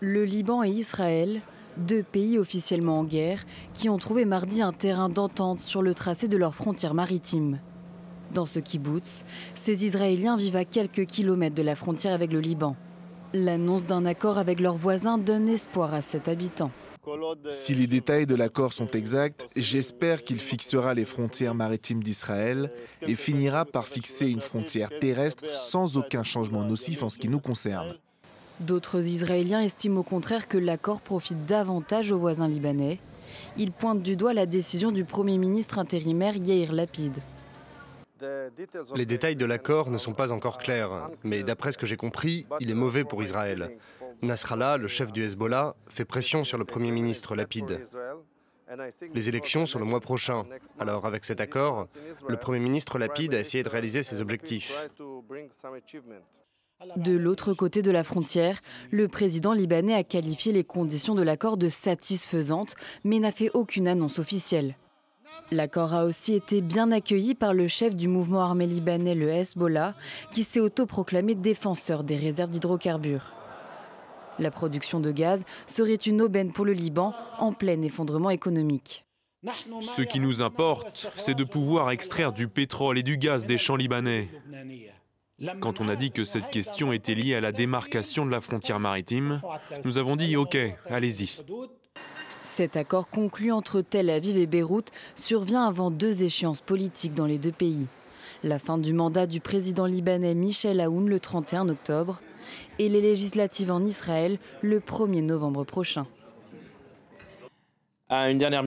Le Liban et Israël, deux pays officiellement en guerre, qui ont trouvé mardi un terrain d'entente sur le tracé de leurs frontières maritimes. Dans ce kibboutz, ces Israéliens vivent à quelques kilomètres de la frontière avec le Liban. L'annonce d'un accord avec leurs voisins donne espoir à cet habitant. Si les détails de l'accord sont exacts, j'espère qu'il fixera les frontières maritimes d'Israël et finira par fixer une frontière terrestre sans aucun changement nocif en ce qui nous concerne. D'autres Israéliens estiment au contraire que l'accord profite davantage aux voisins libanais. Ils pointent du doigt la décision du Premier ministre intérimaire Yair Lapid. Les détails de l'accord ne sont pas encore clairs, mais d'après ce que j'ai compris, il est mauvais pour Israël. Nasrallah, le chef du Hezbollah, fait pression sur le Premier ministre Lapid. Les élections sont le mois prochain. Alors avec cet accord, le Premier ministre Lapid a essayé de réaliser ses objectifs. De l'autre côté de la frontière, le président libanais a qualifié les conditions de l'accord de satisfaisantes, mais n'a fait aucune annonce officielle. L'accord a aussi été bien accueilli par le chef du mouvement armé libanais, le Hezbollah, qui s'est autoproclamé défenseur des réserves d'hydrocarbures. La production de gaz serait une aubaine pour le Liban en plein effondrement économique. Ce qui nous importe, c'est de pouvoir extraire du pétrole et du gaz des champs libanais. Quand on a dit que cette question était liée à la démarcation de la frontière maritime, nous avons dit « OK, allez-y ». Cet accord conclu entre Tel Aviv et Beyrouth survient avant deux échéances politiques dans les deux pays. La fin du mandat du président libanais Michel Aoun le 31 octobre et les législatives en Israël le 1er novembre prochain. Une dernière